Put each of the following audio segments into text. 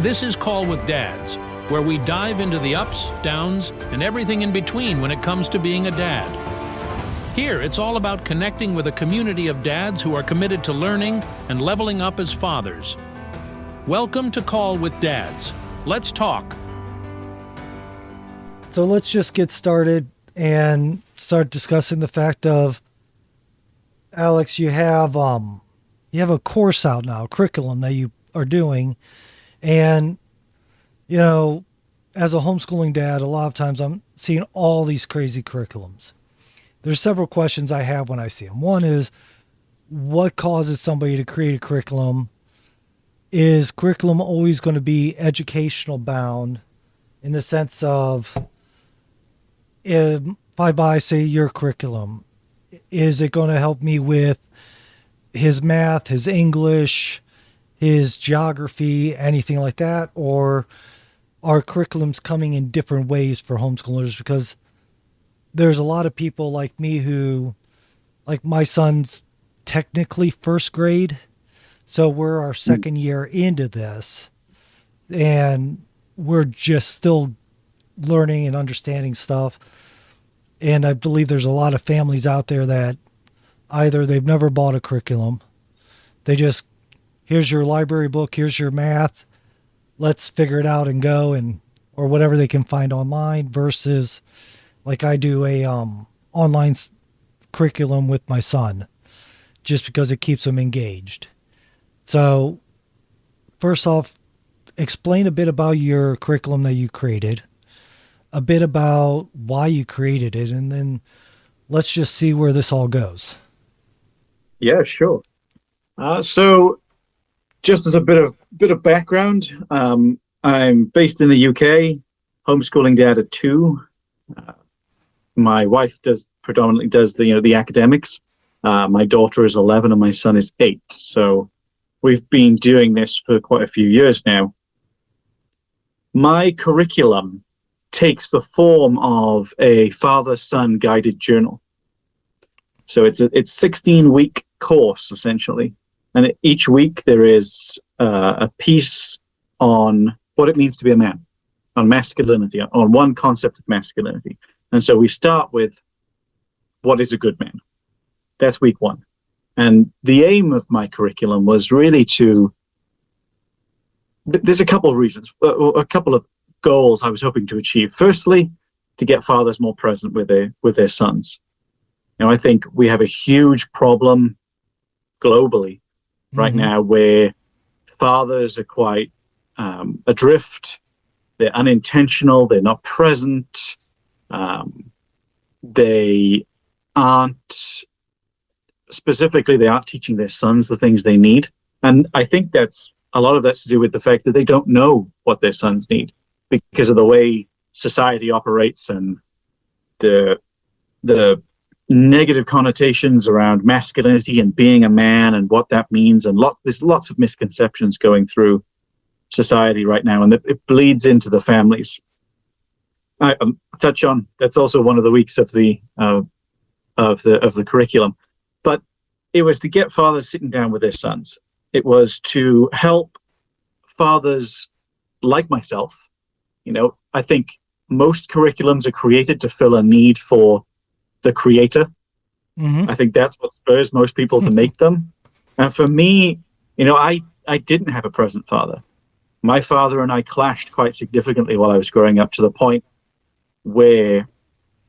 This is Call with Dads, where we dive into the ups, downs, and everything in between when it comes to being a dad. Here, it's all about connecting with a community of dads who are committed to learning and leveling up as fathers. Welcome to Call with Dads. Let's talk. So let's just get started and start discussing the fact of, Alex, you have a course out now, a curriculum that you are doing. And, you know, as a homeschooling dad, a lot of times I'm seeing all these crazy curriculums. There's several questions I have when I see them. One is, what causes somebody to create a curriculum? Is curriculum always going to be educational bound in the sense of, if I buy, say, your curriculum, is it going to help me with his math, his English, his geography, anything like that? Or are curriculums coming in different ways for homeschoolers? Because there's a lot of people like me who, like my son's technically first grade, so we're our second year into this, and we're just still learning and understanding stuff. And I believe there's a lot of families out there that either they've never bought a curriculum, they just, here's your library book, here's your math, let's figure it out and go, and or whatever they can find online, versus like I do a online curriculum with my son just because it keeps him engaged. So first off, explain a bit about your curriculum that you created, a bit about why you created it, and then let's just see where this all goes. Yeah, sure. So just as a bit of background, I'm based in the UK, homeschooling dad at 2. My wife predominantly does the academics. My daughter is 11 and my son is 8. So we've been doing this for quite a few years now. My curriculum takes the form of a father-son guided journal. So it's 16-week course essentially, and each week there is a piece on what it means to be a man, on masculinity, on one concept of masculinity. And so we start with, what is a good man? That's week 1. And the aim of my curriculum was really there's a couple of reasons, a couple of goals I was hoping to achieve. Firstly, to get fathers more present with their sons. You know, I think we have a huge problem globally right now where fathers are quite adrift. They're unintentional. They're not present. They aren't teaching their sons the things they need. And I think a lot of that's to do with the fact that they don't know what their sons need because of the way society operates and the negative connotations around masculinity and being a man and what that means. And there's lots of misconceptions going through society right now, and it bleeds into the families. I touch on that's also one of the weeks of the curriculum, but it was to get fathers sitting down with their sons. It was to help fathers like myself. You know, I think most curriculums are created to fill a need for the creator. I think that's what spurs most people to make them. And for me, you know, I didn't have a present father. My father and I clashed quite significantly while I was growing up, to the point where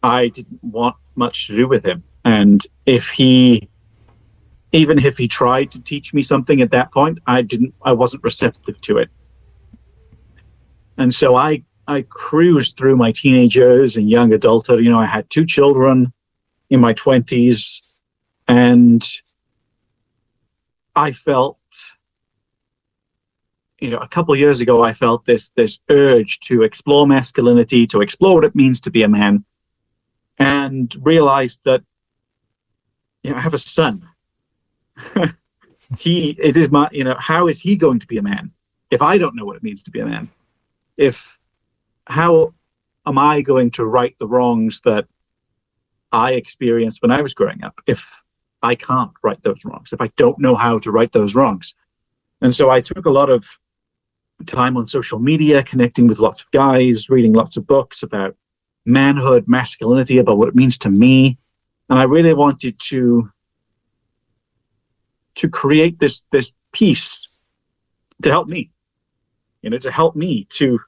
I didn't want much to do with him. And even if he tried to teach me something at that point, I wasn't receptive to it. And so I cruised through my teenage years and young adulthood. You know, I had 2 children in my 20s, and I felt, you know, a couple of years ago, I felt this urge to explore masculinity, to explore what it means to be a man, and realized that, you know, I have a son. How is he going to be a man if I don't know what it means to be a man? How am I going to right the wrongs that I experienced when I was growing up if I can't right those wrongs, if I don't know how to right those wrongs? And so I took a lot of time on social media, connecting with lots of guys, reading lots of books about manhood, masculinity, about what it means to me. And I really wanted to create this piece to help me, to help me to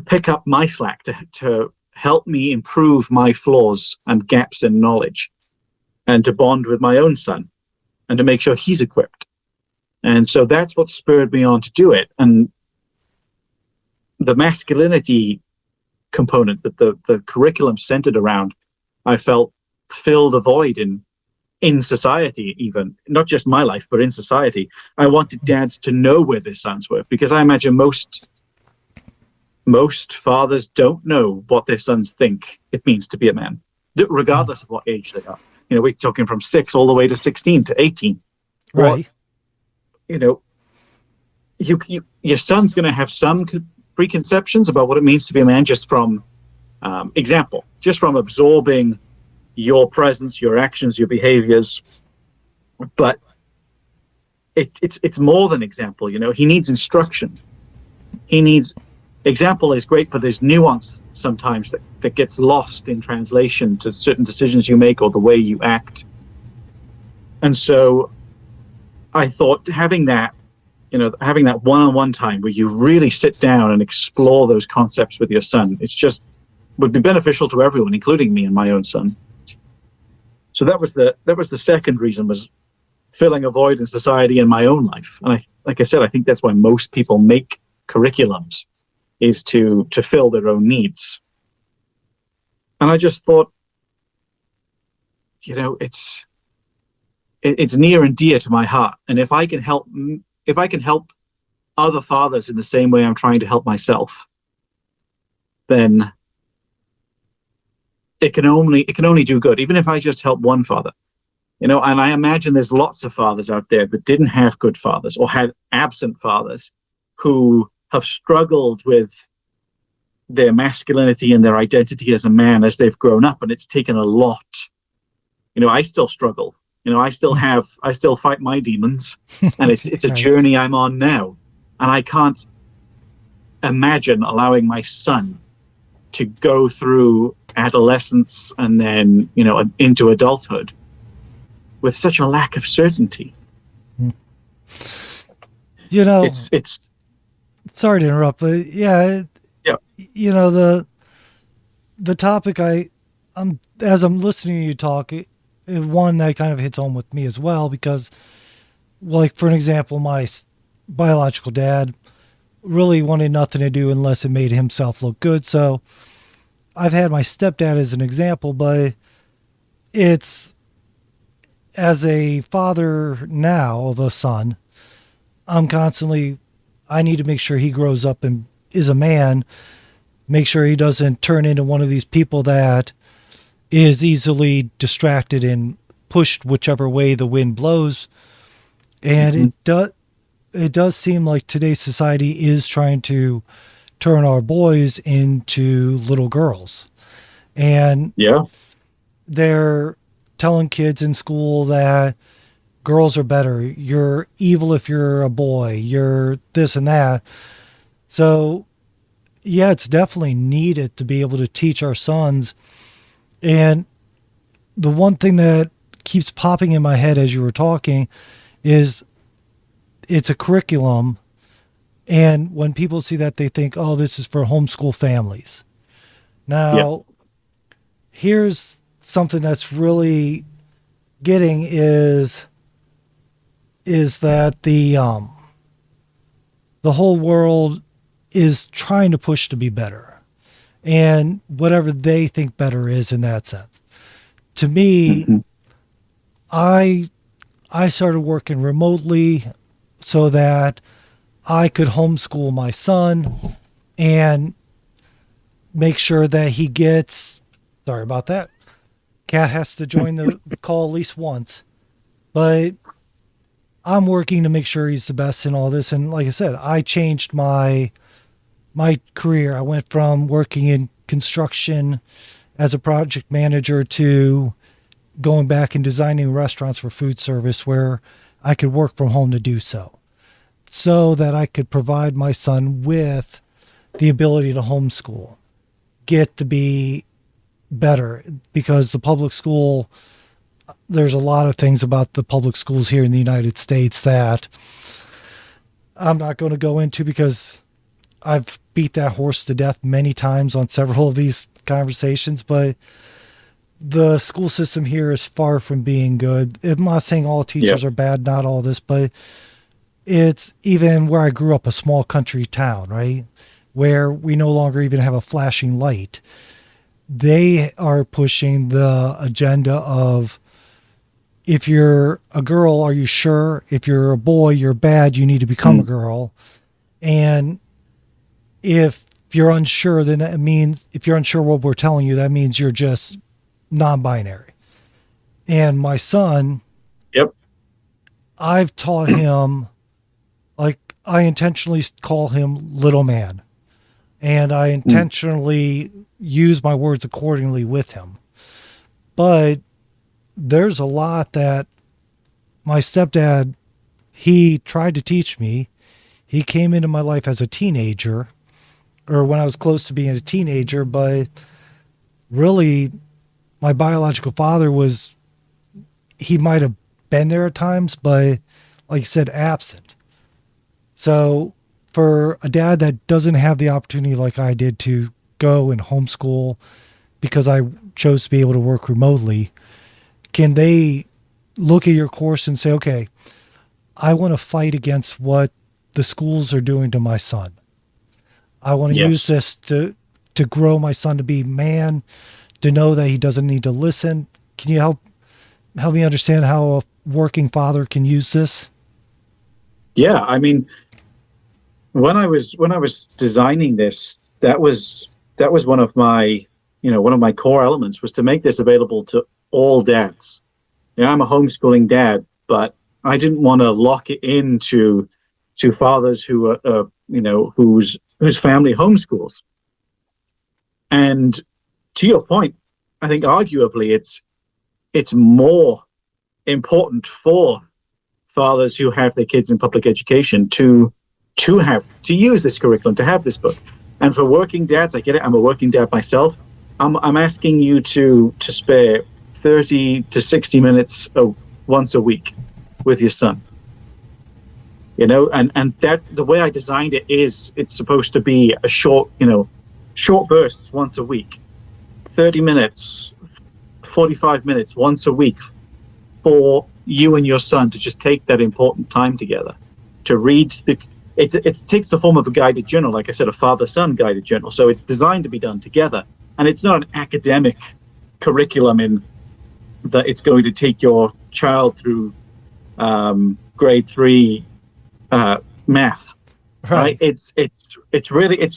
pick up my slack, to help me improve my flaws and gaps in knowledge, and to bond with my own son and to make sure he's equipped. And so that's what spurred me on to do it. And the masculinity component that the curriculum centered around, I felt filled a void in society, even not just my life, but in society. I wanted dads to know where their sons were, because I imagine most fathers don't know what their sons think it means to be a man, regardless of what age they are. We're talking from 6 all the way to 16 to 18. Right. Your son's going to have some preconceptions about what it means to be a man just from just from absorbing your presence, your actions, your behaviors. But it's more than example. He needs instruction. He needs example is great, but there's nuance sometimes that gets lost in translation to certain decisions you make or the way you act. And so I thought having that one-on-one time where you really sit down and explore those concepts with your son, would be beneficial to everyone, including me and my own son. So that was the second reason, was filling a void in society in my own life. And like I said, I think that's why most people make curriculums, is to fill their own needs. And I just thought, it's near and dear to my heart. And if I can help other fathers in the same way I'm trying to help myself, then it can only do good, even if I just help one father. And I imagine there's lots of fathers out there that didn't have good fathers or had absent fathers who have struggled with their masculinity and their identity as a man as they've grown up, and it's taken a lot. I still struggle. I still fight my demons, and it's a journey I'm on now. And I can't imagine allowing my son to go through adolescence and then, into adulthood with such a lack of certainty. It's sorry to interrupt, but yeah. The topic as I'm listening to you talk, one that kind of hits home with me as well, because, like, for an example, my biological dad really wanted nothing to do unless it made himself look good. So I've had my stepdad as an example, but it's, as a father now of a son, I need to make sure he grows up and is a man, make sure he doesn't turn into one of these people that is easily distracted and pushed whichever way the wind blows. And it does seem like today's society is trying to turn our boys into little girls. And they're telling kids in school that girls are better. You're evil if you're a boy. You're this and that. So, yeah, it's definitely needed to be able to teach our sons. And the one thing that keeps popping in my head as you were talking is it's a curriculum. And when people see that, they think, oh, this is for homeschool families. Now, here's something that's really getting is that the whole world is trying to push to be better, and whatever they think better is in that sense. To me, I started working remotely so that I could homeschool my son and make sure that he gets, sorry about that. Cat has to join the call at least once, but I'm working to make sure he's the best in all this. And like I said, I changed my career. I went from working in construction as a project manager to going back and designing restaurants for food service where I could work from home to do so. so that I could provide my son with the ability to homeschool, get to be better, because the public school, there's a lot of things about the public schools here in the United States that I'm not going to go into because I've beat that horse to death many times on several of these conversations, but the school system here is far from being good. I'm not saying all teachers are bad, not all this, but it's even where I grew up, a small country town, right? Where we no longer even have a flashing light. They are pushing the agenda of, if you're a girl, are you sure? If you're a boy, you're bad, you need to become a girl. And if you're unsure, then that means, if you're unsure what we're telling you, that means you're just non-binary. And my son, I've taught him, like, I intentionally call him little man, and I intentionally use my words accordingly with him. But there's a lot that my stepdad, he tried to teach me. He came into my life as a teenager, or when I was close to being a teenager, but really my biological father was, he might have been there at times, but like you said, absent. So for a dad that doesn't have the opportunity like I did to go and homeschool because I chose to be able to work remotely, can they look at your course and say, okay, I want to fight against what the schools are doing to my son. I want to use this to grow my son to be man, to know that he doesn't need to listen. Can you help me understand how a working father can use this? Yeah, I mean, when I was designing this, that was one of my core elements, was to make this available to all dads. I'm a homeschooling dad, but I didn't want to lock it into fathers who are whose family homeschools. And to your point, I think arguably it's more important for fathers who have their kids in public education to use this curriculum, to have this book. And for working dads, I get it. I'm a working dad myself. I'm asking you to spare 30 to 60 minutes once a week with your son. And that's the way I designed it. It's supposed to be a short bursts once a week, 30 minutes, 45 minutes once a week, for you and your son to just take that important time together to read. It takes the form of a guided journal, like I said, a father-son guided journal. So it's designed to be done together, and it's not an academic curriculum in that it's going to take your child through grade 3 math, right? It's really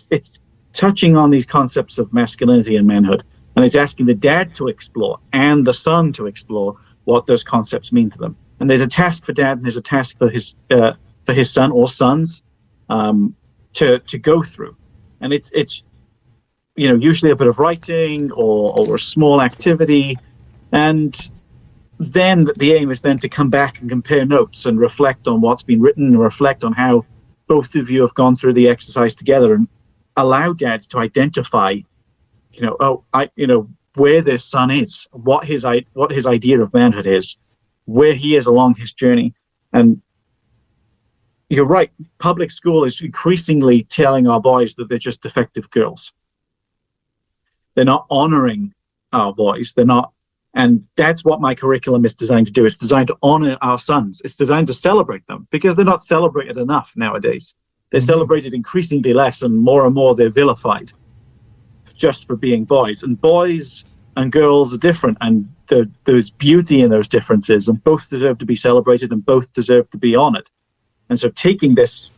touching on these concepts of masculinity and manhood, and it's asking the dad to explore and the son to explore what those concepts mean to them. And there's a task for dad, and there's a task for his son or sons to go through. And it's usually a bit of writing or a small activity, and then the aim is then to come back and compare notes and reflect on what's been written, and reflect on how both of you have gone through the exercise together, and allow dads to identify, where their son is, what his idea of manhood is, where he is along his journey. And you're right, public school is increasingly telling our boys that they're just defective girls. They're not honoring our boys. They're not. And that's what my curriculum is designed to do. It's designed to honor our sons. It's designed to celebrate them, because they're not celebrated enough nowadays. They're celebrated increasingly less, and more they're vilified just for being boys. And boys and girls are different, and there's beauty in those differences, and both deserve to be celebrated, and both deserve to be honored. And so taking this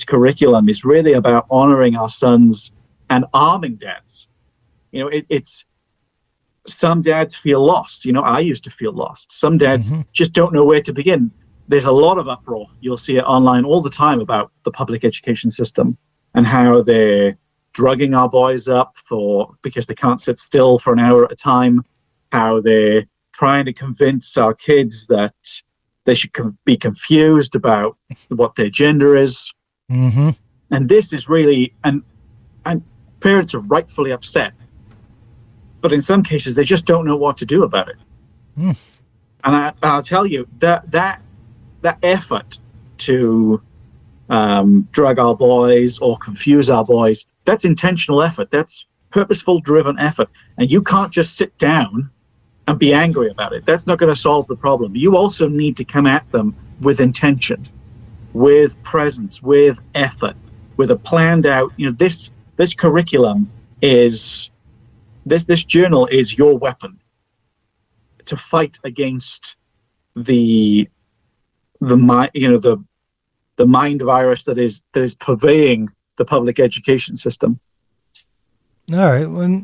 curriculum is really about honoring our sons and arming dads. It's some dads feel lost. I used to feel lost. Some dads just don't know where to begin. There's a lot of uproar. You'll see it online all the time about the public education system and how they're drugging our boys up because they can't sit still for an hour at a time, how they're trying to convince our kids that They should be confused about what their gender is. Mm-hmm. And this is really, and parents are rightfully upset. But in some cases, they just don't know what to do about it. Mm. And I'll tell you, that effort to drug our boys or confuse our boys, that's intentional effort. That's purposeful, driven effort. And you can't just sit down and be angry about it. That's not going to solve the problem. You also need to come at them with intention, with presence, with effort, with a planned out, this curriculum is, this journal is your weapon to fight against the mind virus that is purveying the public education system. All right. Well,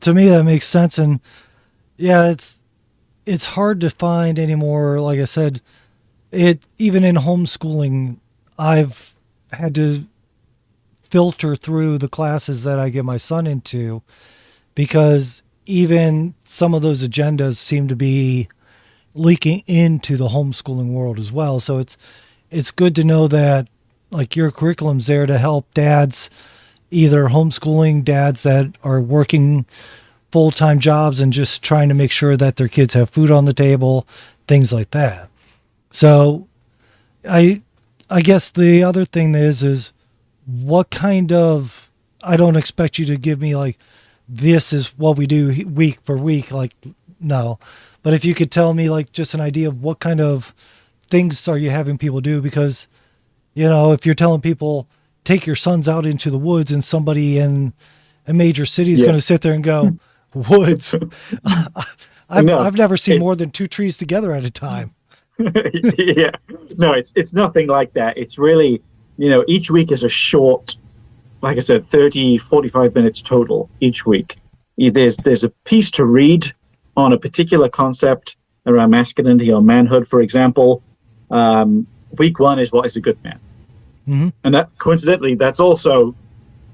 to me, that makes sense. And yeah, it's hard to find anymore. Like I said, even in homeschooling, I've had to filter through the classes that I get my son into, because even some of those agendas seem to be leaking into the homeschooling world as well. So it's good to know that, like, your curriculum's there to help dads, either homeschooling dads that are working full-time jobs and just trying to make sure that their kids have food on the table, things like that. So I guess the other thing is what kind of, I don't expect you to give me like, this is what we do week for week, like, no. But if you could tell me like just an idea of what kind of things are you having people do, because, if you're telling people, take your sons out into the woods, and somebody in a major city is going to sit there and go, woods. I've never seen more than 2 trees together at a time. Yeah, no, it's nothing like that. It's really, each week is a short, like I said, 30, 45 minutes total each week. There's a piece to read on a particular concept around masculinity or manhood, for example. Week 1 is what is a good man. Mm-hmm. And that, coincidentally, that's also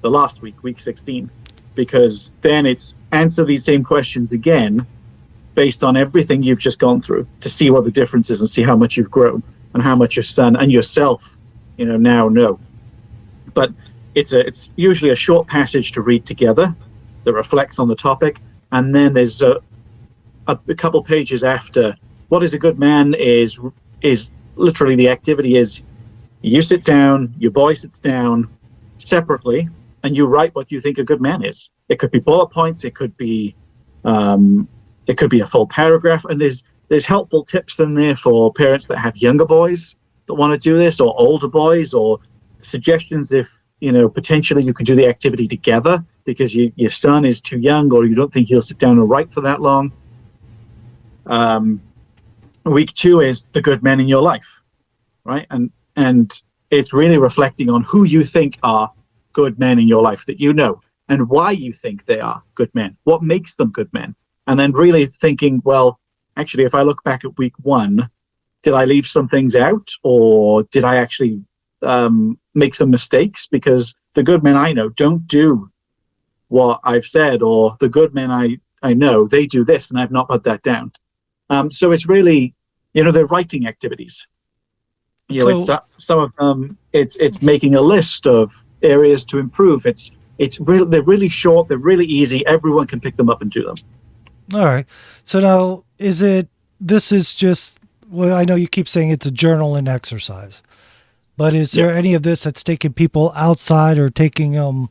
the last week 16, because then it's answer these same questions again based on everything you've just gone through to see what the difference is and see how much you've grown and how much your son and yourself, now know. But it's usually a short passage to read together that reflects on the topic, and then there's a couple pages after. What is a good man is literally, the activity is you sit down, your boy sits down separately, and you write what you think a good man is. It could be bullet points, it could be a full paragraph, and there's helpful tips in there for parents that have younger boys that want to do this, or older boys, or suggestions if potentially you could do the activity together because your son is too young, or you don't think he'll sit down and write for that long. Week 2 is the good men in your life, right? And it's really reflecting on who you think are good men in your life that and why you think they are good men, what makes them good men. And then really thinking, well, actually, if I look back at week 1, did I leave some things out, or did I actually make some mistakes? Because the good men I know don't do what I've said, or the good men I know, they do this, and I've not put that down. So it's really, they're writing activities. It's some of them. It's making a list of areas to improve. They're really short. They're really easy. Everyone can pick them up and do them. All right. So now, this is just, well, I know you keep saying it's a journal and exercise, but is there any of this that's taking people outside, or taking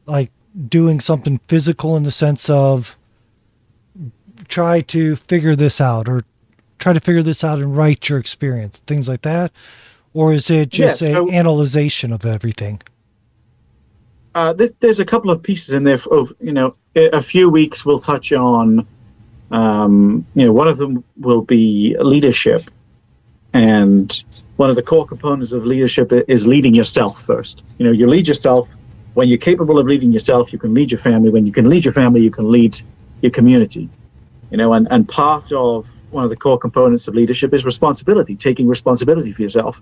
like doing something physical in the sense of try to figure this out, or try to figure this out and write your experience, things like that? Or is it just analyzation of everything? There's a couple of pieces in there of, a few weeks we'll touch on, one of them will be leadership. And one of the core components of leadership is leading yourself first. You lead yourself. When you're capable of leading yourself, you can lead your family. When you can lead your family, you can lead your community. And part of one of the core components of leadership is responsibility, taking responsibility for yourself.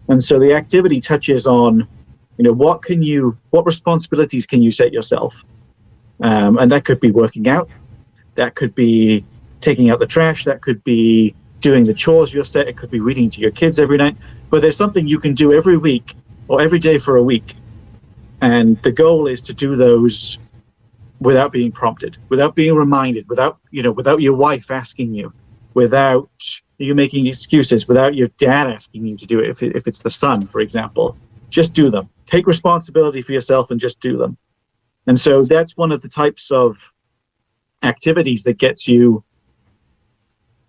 And so the activity touches on, what responsibilities can you set yourself? And that could be working out, that could be taking out the trash, that could be doing the chores you're set. It could be reading to your kids every night. But there's something you can do every week or every day for a week. And the goal is to do those without being prompted, without being reminded, without your wife asking you, without you making excuses, without your dad asking you to do it. If it's the son, for example, just do them. Take responsibility for yourself and just do them. And so that's one of the types of activities that gets you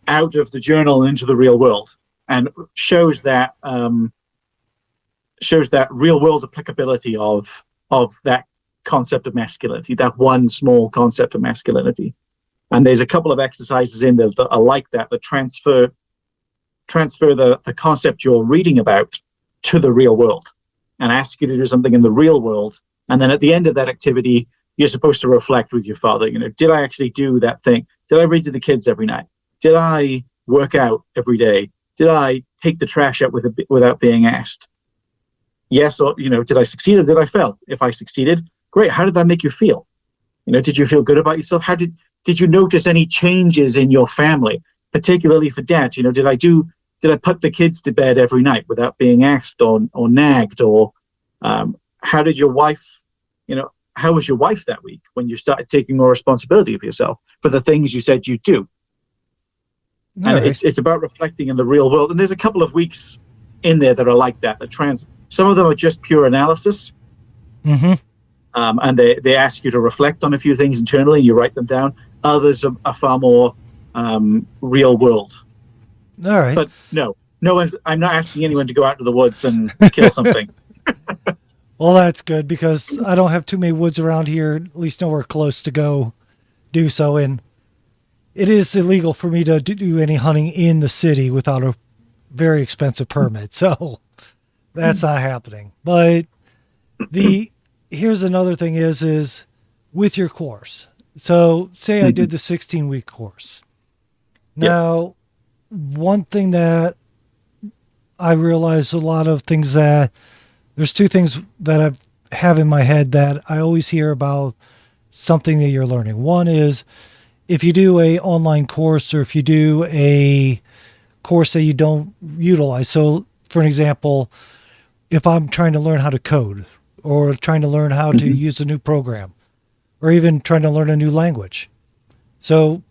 out of the journal and into the real world, and shows that real world applicability of that concept of masculinity, that one small concept of masculinity. And there's a couple of exercises in there that are like that transfer the concept you're reading about to the real world and ask you to do something in the real world. And then at the end of that activity, you're supposed to reflect with your father. Did I actually do that thing? Did I read to the kids every night? Did I work out every day? Did I take the trash out without being asked? Yes, or did I succeed or did I fail? If I succeeded, great. How did that make you feel? Did you feel good about yourself? How did you notice any changes in your family, particularly for dads? Did I put the kids to bed every night without being asked or nagged? Or how did your wife, how was your wife that week when you started taking more responsibility of yourself for the things you said you'd do? And it's about reflecting in the real world. And there's a couple of weeks in there that are like that. Some of them are just pure analysis. Mm-hmm. And they ask you to reflect on a few things internally, and you write them down. Others are far more real world. All right. But I'm not asking anyone to go out to the woods and kill something. Well, that's good, because I don't have too many woods around here, at least nowhere close to go do so. And it is illegal for me to do any hunting in the city without a very expensive permit. So that's not happening. But here's another thing is with your course. So say I did the 16-week course. Now, one thing that I realized, a lot of things that there's two things that I have in my head that I always hear about something that you're learning. One is if you do a online course, or if you do a course that you don't utilize. So for an example, if I'm trying to learn how to code, or trying to learn how to use a new program, or even trying to learn a new language. So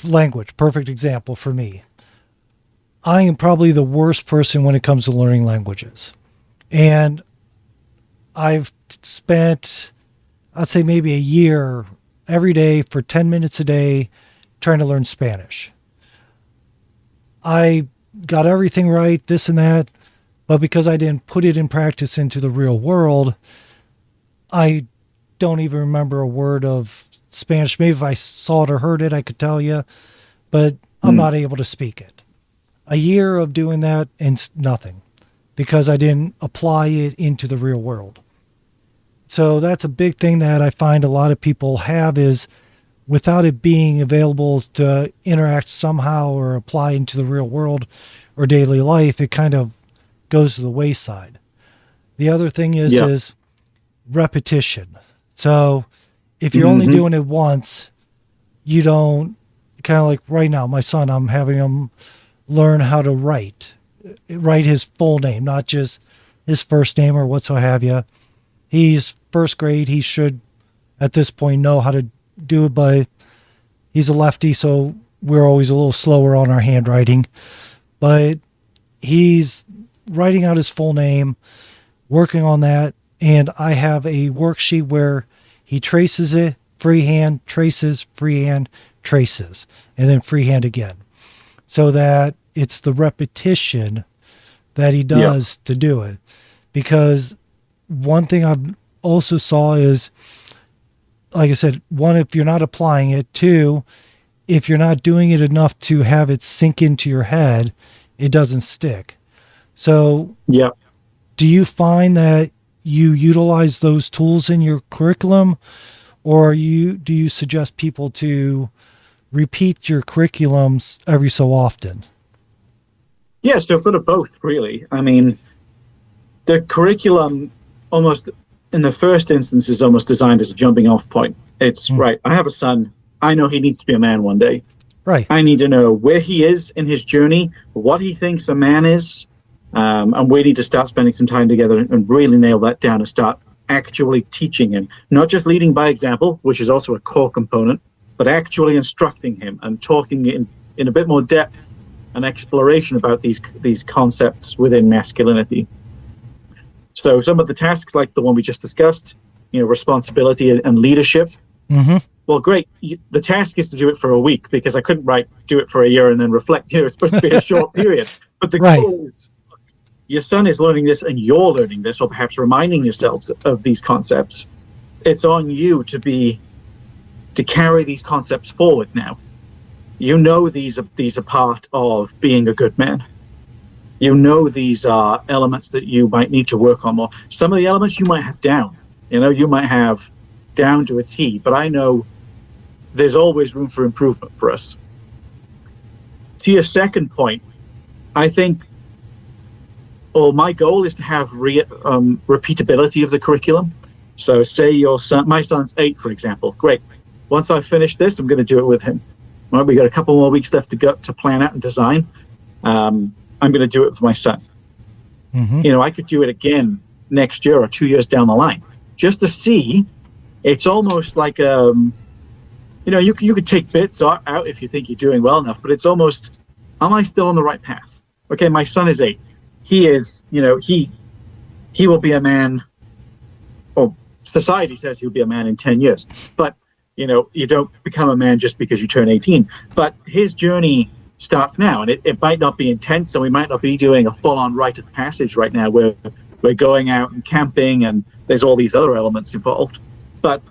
language, perfect example for me. I am probably the worst person when it comes to learning languages. And I've spent, I'd say maybe a year every day for 10 minutes a day trying to learn Spanish. I got everything right, this and that, but because I didn't put it in practice into the real world, I don't even remember a word of Spanish. Maybe if I saw it or heard it, I could tell you, but I'm not able to speak it. A year of doing that and nothing, because I didn't apply it into the real world. So that's a big thing that I find a lot of people have, is without it being available to interact somehow or apply into the real world or daily life, it kind of goes to the wayside. The other thing is repetition. So if you're only doing it once, you don't, kind of like right now, my son, I'm having him learn how to write his full name, not just his first name or what so have you. He's first grade. He should, at this point, know how to do it, but he's a lefty, so we're always a little slower on our handwriting. But he's writing out his full name, working on that, and I have a worksheet where he traces it, freehand, traces, freehand, traces, and then freehand again, so that it's the repetition that he does to do it. Because one thing I've also saw is, like I said, one, if you're not applying it, two, if you're not doing it enough to have it sink into your head, it doesn't stick. So do you find that you utilize those tools in your curriculum, or do you suggest people to repeat your curriculums every so often? Yeah, so for the both, really. I mean, the curriculum almost, in the first instance, is almost designed as a jumping off point. It's right, I have a son. I know he needs to be a man one day. Right. I need to know where he is in his journey, what he thinks a man is, and we need to start spending some time together and really nail that down and start actually teaching him, not just leading by example, which is also a core component, but actually instructing him and talking in a bit more depth and exploration about these concepts within masculinity. So some of the tasks, like the one we just discussed, responsibility and leadership. Mm-hmm. Well, great. The task is to do it for a week, because I couldn't do it for a year and then reflect. It's supposed to be a short period. But the goal is, your son is learning this and you're learning this, or perhaps reminding yourselves of these concepts. It's on you to carry these concepts forward now. These are part of being a good man. These are elements that you might need to work on more. Some of the elements you might have down. You might have down to a T, but I know there's always room for improvement for us. To your second point, I think, my goal is to have repeatability of the curriculum. So say my son's 8, for example. Great. Once I finish this, I'm going to do it with him. Well, we got a couple more weeks left to plan out and design. I'm going to do it with my son. Mm-hmm. I could do it again next year or 2 years down the line, just to see. It's almost like, you could take bits out if you think you're doing well enough, but it's almost, am I still on the right path? Okay, my son is 8. He is, he will be a man, or society says he'll be a man in 10 years. But, you don't become a man just because you turn 18. But his journey starts now, and it might not be intense, and we might not be doing a full-on rite of passage right now where we're going out and camping and there's all these other elements involved. But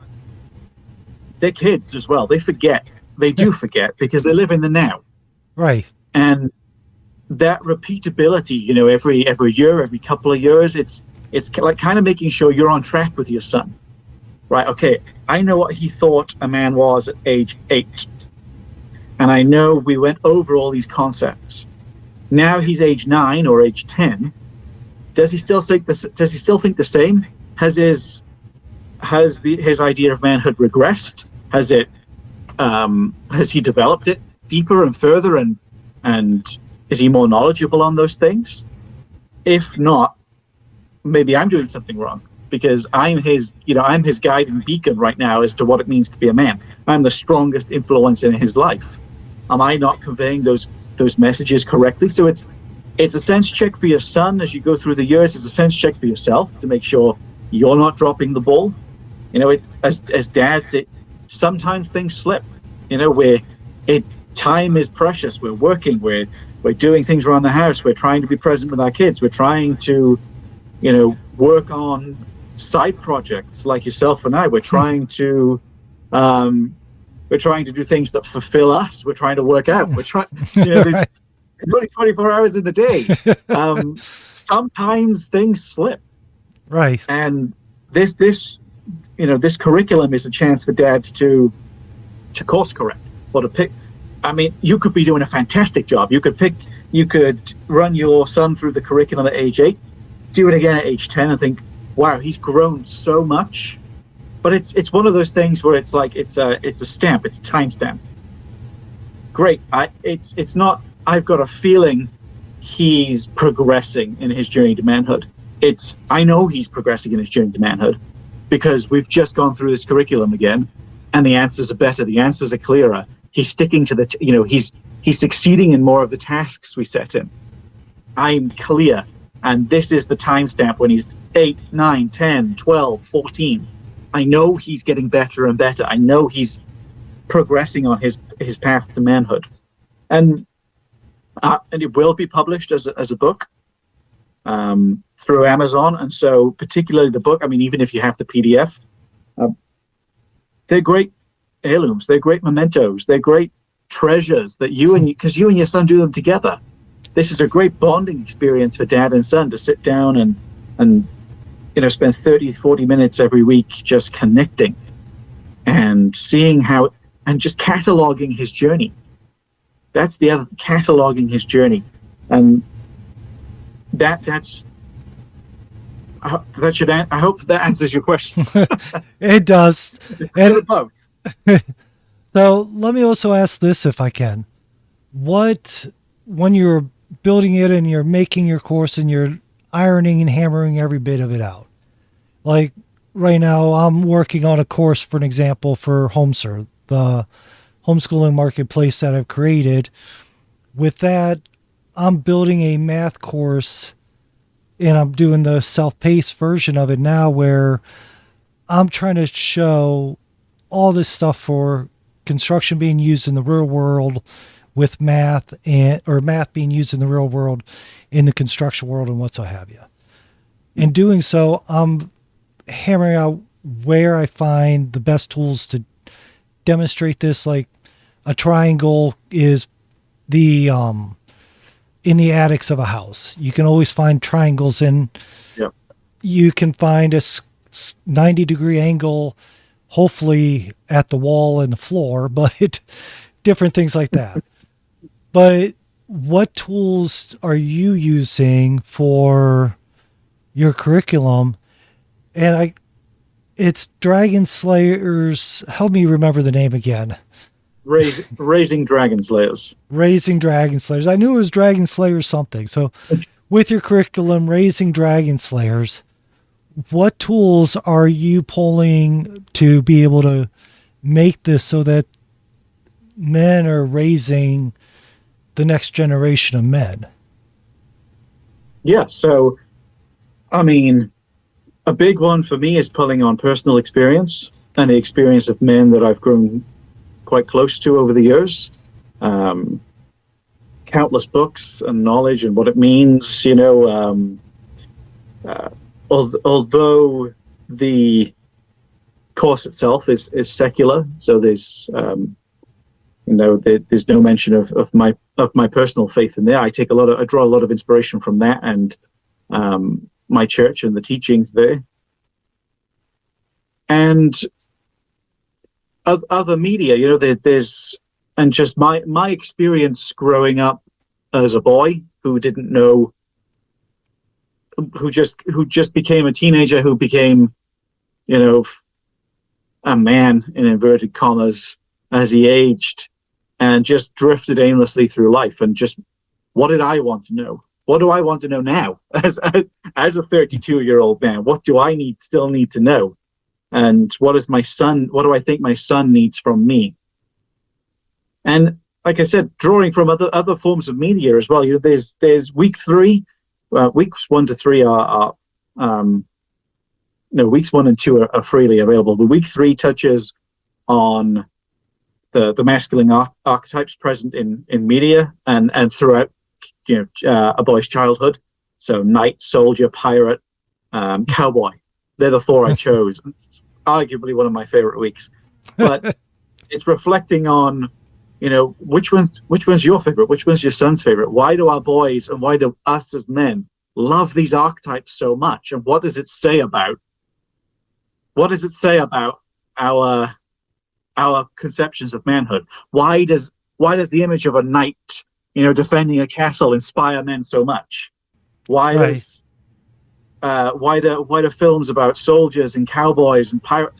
they're kids as well. They forget. They do forget, because they live in the now. Right. And that repeatability, every year, every couple of years, it's like kind of making sure you're on track with your son. Right, okay, I know what he thought a man was at age 8. And I know we went over all these concepts. Now he's age 9 or age 10. Does he still think the same? Has his idea of manhood regressed? Has he developed it deeper and further, and is he more knowledgeable on those things? If not, maybe I'm doing something wrong, because I'm his guide and beacon right now as to what it means to be a man. I'm the strongest influence in his life. Am I not conveying those messages correctly? So it's a sense check for your son as you go through the years. It's a sense check for yourself to make sure you're not dropping the ball. As dads, sometimes things slip. Time is precious. We're working. We're doing things around the house. We're trying to be present with our kids. We're trying to, work on side projects like yourself and I. We're trying to do things that fulfill us. We're trying to work out. We're trying. There's only 24 hours in the day. Sometimes things slip. Right. And this curriculum is a chance for dads to course correct, or to pick. I mean, you could be doing a fantastic job. You could run your son through the curriculum at age 8, do it again at age 10, and think, wow, he's grown so much. But it's one of those things where it's like it's a stamp, it's a time stamp. Great. It's not. I've got a feeling he's progressing in his journey to manhood. I know he's progressing in his journey to manhood, because we've just gone through this curriculum again, and the answers are better. The answers are clearer. He's sticking to he's succeeding in more of the tasks we set him. I'm clear. And this is the timestamp when he's 8, 9, 10, 12, 14. I know he's getting better and better. I know he's progressing on his path to manhood. And it will be published as a book through Amazon. And so particularly the book, I mean, even if you have the PDF, they're great heirlooms. They're great mementos. They're great treasures that because you and your son do them together. This is a great bonding experience for dad and son to sit down and spend 30, 40 minutes every week just connecting and seeing how, and just cataloging his journey. That's the other, cataloging his journey. And I hope that answers your question. It does. And both. So let me also ask this if I can. When you're building it and you're making your course and you're ironing and hammering every bit of it out, like right now, I'm working on a course, for an example, for Homessor, the homeschooling marketplace that I've created. With that, I'm building a math course and I'm doing the self-paced version of it now where I'm trying to show all this stuff for construction being used in the real world with math and or math being used in the real world in the construction world and what so have you. In doing so, I'm hammering out where I find the best tools to demonstrate this. Like a triangle is the in the attics of a house. You can always find triangles in. Yep. You can find a 90-degree angle, hopefully at the wall and the floor, but different things like that. But what tools are you using for your curriculum? And it's Dragon Slayers. Help me remember the name again. Raising Dragon Slayers. Raising Dragon Slayers. I knew it was Dragon Slayer something. So with your curriculum, Raising Dragon Slayers, what tools are you pulling to be able to make this so that men are raising the next generation of men? Yeah, so, I mean, a big one for me is pulling on personal experience and the experience of men that I've grown quite close to over the years. Countless books and knowledge and what it means, although the course itself is secular, so there's there's no mention of my personal faith in there. I draw a lot of inspiration from that and my church and the teachings there, and other media. There's and just my experience growing up as a boy who didn't know, who just became a teenager, who became, a man in inverted commas as he aged, and just drifted aimlessly through life. And just, what did I want to know? What do I want to know now as a 32-year-old man? What do I still need to know? And what do I think my son needs from me? And like I said, drawing from other forms of media as well. There's week 3, weeks 1 to 3 weeks 1 and 2 are freely available. But week 3 touches on the masculine archetypes present in media and throughout a boy's childhood. So knight, soldier, pirate, cowboy. They're the 4 I chose. Arguably one of my favorite weeks. But it's reflecting on, which one's your favorite? Which one's your son's favorite? Why do our boys and why do us as men love these archetypes so much? And what does it say about our conceptions of manhood? Why does the image of a knight, defending a castle inspire men so much? Why do films about soldiers and cowboys and pirates?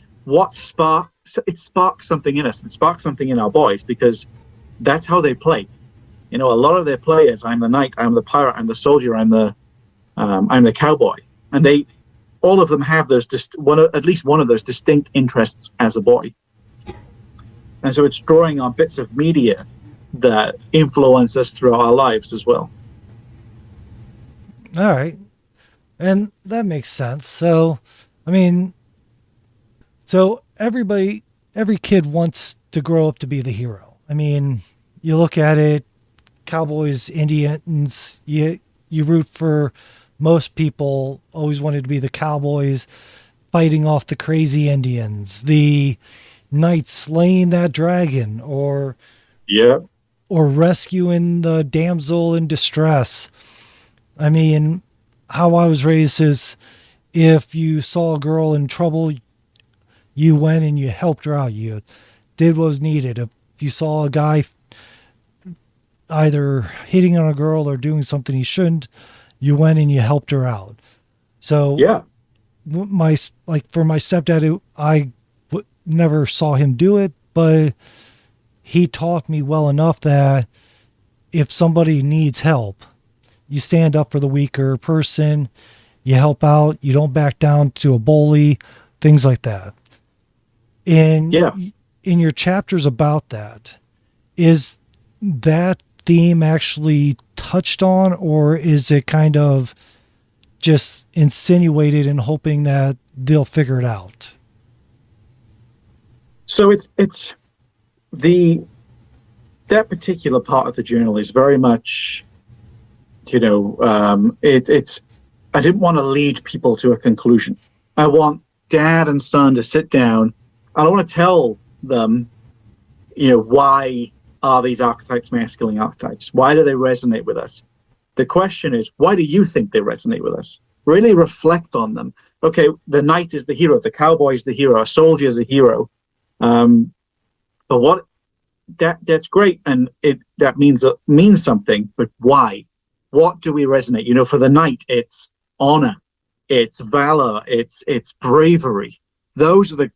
It sparks something in us. It sparks something in our boys because that's how they play. A lot of their players, I'm the knight, I'm the pirate, I'm the soldier, I'm the cowboy, and all of them have those at least one of those distinct interests as a boy. And so it's drawing on bits of media that influence us throughout our lives as well. All right. And that makes sense. So, every kid wants to grow up to be the hero. You look at it, cowboys, Indians, you root for. Most people always wanted to be the cowboys fighting off the crazy Indians, the knights slaying that dragon, or rescuing the damsel in distress. How I was raised is if you saw a girl in trouble, you went and you helped her out. You did what was needed. If you saw a guy either hitting on a girl or doing something he shouldn't, you went and you helped her out. So for my stepdad, I never saw him do it, but he taught me well enough that if somebody needs help, you stand up for the weaker person, you help out, you don't back down to a bully, things like that. In your chapters about that, is that theme actually touched on, or is it kind of just insinuated and hoping that they'll figure it out? So it's that particular part of the journal is very much, it's I didn't want to lead people to a conclusion. I want dad and son to sit down. I don't want to tell them, why are these archetypes masculine archetypes? Why do they resonate with us? The question is, why do you think they resonate with us? Really reflect on them. Okay, the knight is the hero, the cowboy is the hero, a soldier is a hero. But what that's great, and that means something. But why? What do we resonate? For the knight, it's honor, it's valor, it's bravery. Those are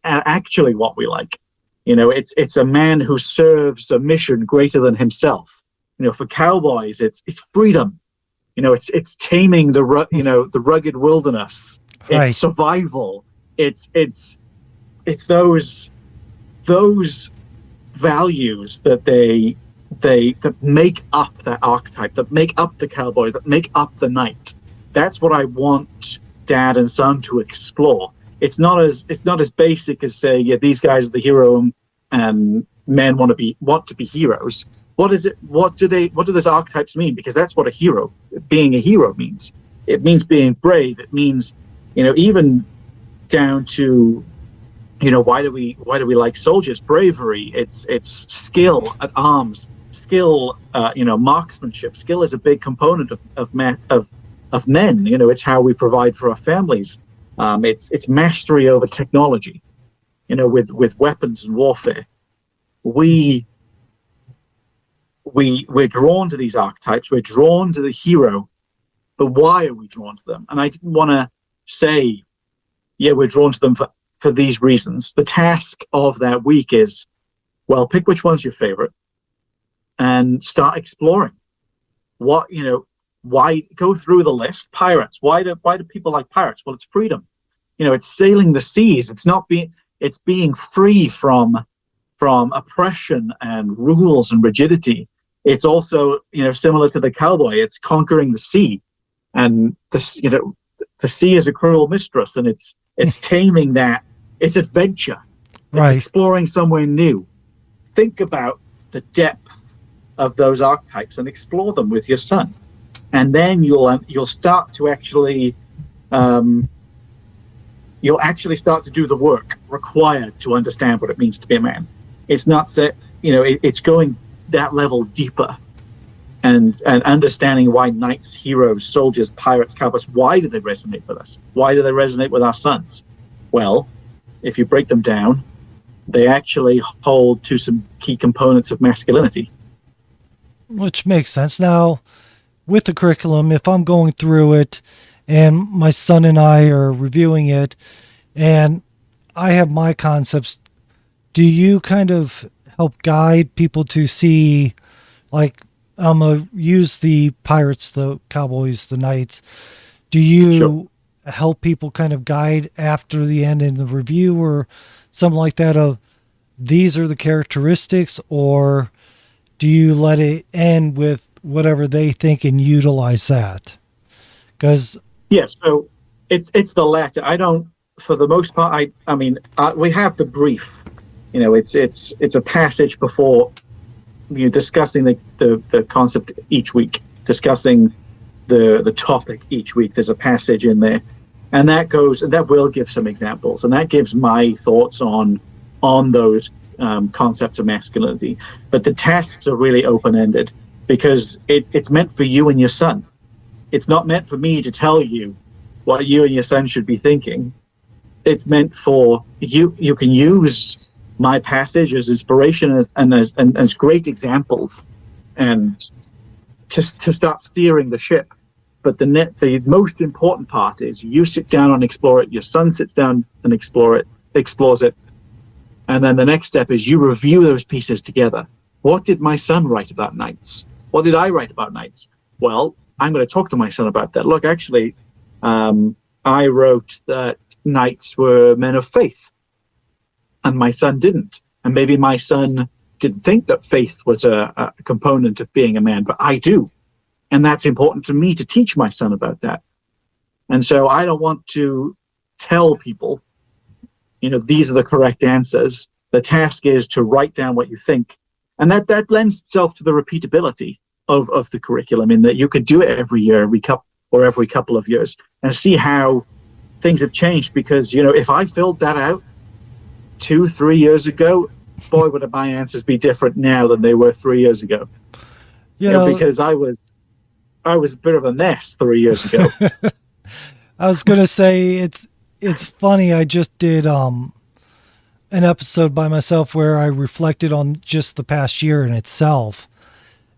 actually what we like. It's a man who serves a mission greater than himself. For cowboys, it's freedom. It's taming the rugged wilderness. Right. It's survival. It's those values that make up that archetype, that make up the cowboy, that make up the knight. That's what I want dad and son to explore. It's not as basic as say, these guys are the hero and men want to be heroes. What is it? What do those archetypes mean? Because that's what being a hero means. It means being brave. It means, even down to, why do we like soldiers? Bravery. It's skill at arms, skill, marksmanship. Skill is a big component of men. It's how we provide for our families. It's mastery over technology. With weapons and warfare, we're drawn to these archetypes. We're drawn to the hero, but why are we drawn to them? And I didn't want to say, we're drawn to them for these reasons. The task of that week is, pick which one's your favorite and start exploring. Why go through the list? Pirates. Why do people like pirates? Well, it's freedom. It's sailing the seas. It's being free from oppression and rules and rigidity. It's also, similar to the cowboy, it's conquering the sea. And the sea is a cruel mistress, and it's taming that. It's adventure. Right. It's exploring somewhere new. Think about the depth of those archetypes and explore them with your son. And then you'll start to actually start to do the work required to understand what it means to be a man. It's not it's going that level deeper and understanding why knights, heroes, soldiers, pirates, cowboys, why do they resonate with us? Why do they resonate with our sons? Well, if you break them down, they actually hold to some key components of masculinity. Which makes sense. Now, with the curriculum, if I'm going through it and my son and I are reviewing it and I have my concepts, do you kind of help guide people to see, like, I'm going to use the pirates, the cowboys, the knights. Do you Sure. help people kind of guide after the end in the review or something like that of these are the characteristics, or do you let it end with whatever they think and utilize that? Because so it's the latter. I don't, for the most part. We have the brief. It's a passage before you're discussing the concept each week, discussing the topic each week. There's a passage in there, and that will give some examples, and that gives my thoughts on those concepts of masculinity. But the tasks are really open-ended because it's meant for you and your son. It's not meant for me to tell you what you and your son should be thinking. It's meant for you. You can use my passage as inspiration and as great examples, and to start steering the ship. But the most important part is you sit down and explore it. Your son sits down and explores it, And then the next step is you review those pieces together. What did my son write about knights? What did I write about knights? Well, I'm going to talk to my son about that. Look, actually, I wrote that knights were men of faith, and my son didn't. And maybe my son didn't think that faith was a component of being a man, but I do. And that's important to me to teach my son about that. And so I don't want to tell people, these are the correct answers. The task is to write down what you think. And that lends itself to the repeatability of the curriculum, in that you could do it every year, every couple of years, and see how things have changed. Because, if I filled that out 2-3 years ago, boy, would my answers be different now than they were 3 years ago. Because I was a bit of a mess 3 years ago. I was going to say, it's funny. I just did an episode by myself where I reflected on just the past year in itself,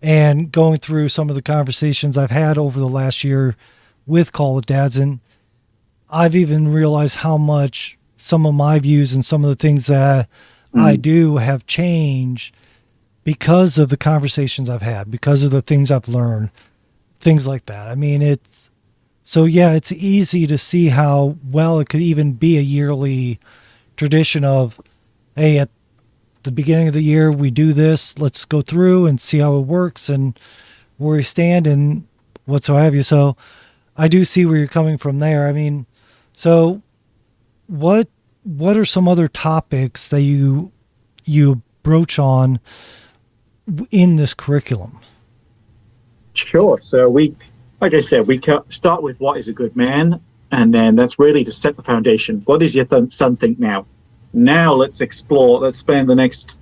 and going through some of the conversations I've had over the last year with Call It Dads. And I've even realized how much some of my views and some of the things that I do have changed because of the conversations I've had, because of the things I've learned, things like that. I mean, it's easy to see how well it could even be a yearly tradition of, hey, at the beginning of the year, we do this, let's go through and see how it works and where we stand and what so have you. So I do see where you're coming from there. I mean, so what are some other topics that you broach in this curriculum? Sure. So like I said, we start with what is a good man, and then that's really to set the foundation. What does your son think now? Now let's explore. Let's spend the next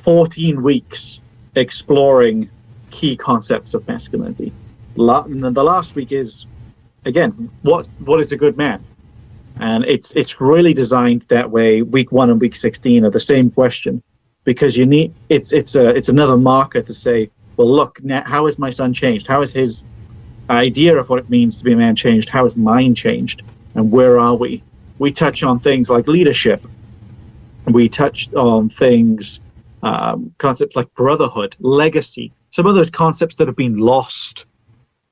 14 weeks exploring key concepts of masculinity. And then the last week is, again, what is a good man? And it's really designed that way. Week 1 and week 16 are the same question, because it's another marker to say, well, look, now, how has my son changed? How has his idea of what it means to be a man changed? How has mine changed? And where are we? We touch on things like leadership. We touched on things, concepts like brotherhood, legacy, some of those concepts that have been lost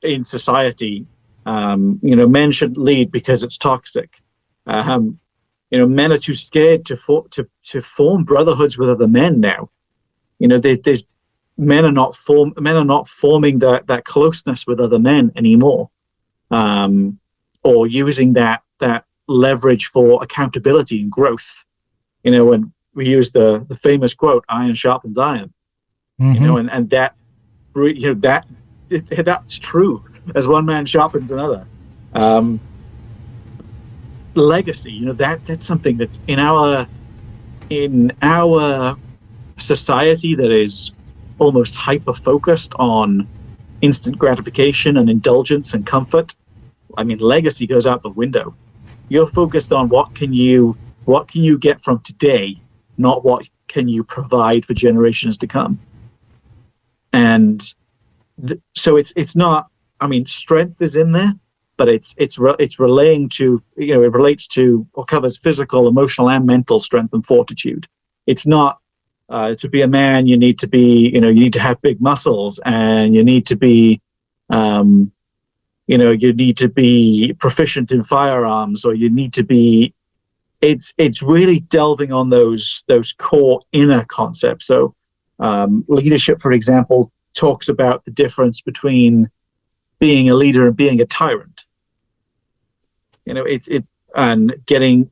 in society. Men shouldn't lead because it's toxic. Men are too scared to form brotherhoods with other men now. Men are not forming that closeness with other men anymore, or using that leverage for accountability and growth. When we use the famous quote, "Iron sharpens iron," and that's true. As one man sharpens another. Legacy, that's something that's in our society that is almost hyper-focused on instant gratification and indulgence and comfort. I mean, legacy goes out the window. You're focused on what can you get from today, not what can you provide for generations to come. And so it's not. I mean, strength is in there, but it's relaying to, it relates to or covers physical, emotional, and mental strength and fortitude. It's not to be a man. You need to be, you need to have big muscles, and you need to be, you need to be proficient in firearms, or you need to be. It's really delving on those core inner concepts. So, leadership, for example, talks about the difference between being a leader and being a tyrant. And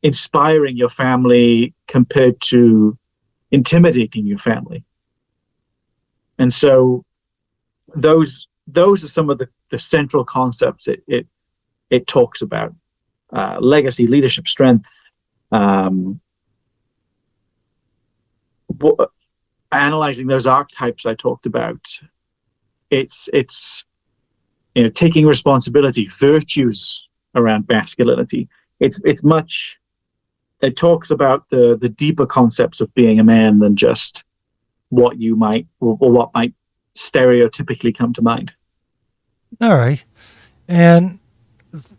inspiring your family compared to intimidating your family. And so those are some of the central concepts it talks about. Legacy, leadership, strength, analyzing those archetypes I talked about. It's taking responsibility, virtues around masculinity. It talks about the deeper concepts of being a man than just what you might or what might stereotypically come to mind. All right. And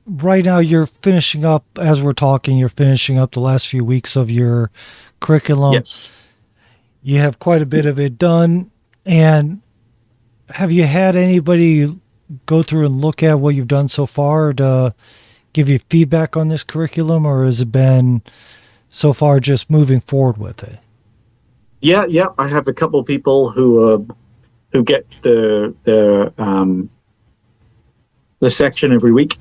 right now you're finishing up, as we're talking, you're finishing up the last few weeks of your curriculum. Yes. You have quite a bit of it done. And have you had anybody go through and look at what you've done so far to give you feedback on this curriculum, or has it been so far just moving forward with it? Yeah. I have a couple of people who get the section every week.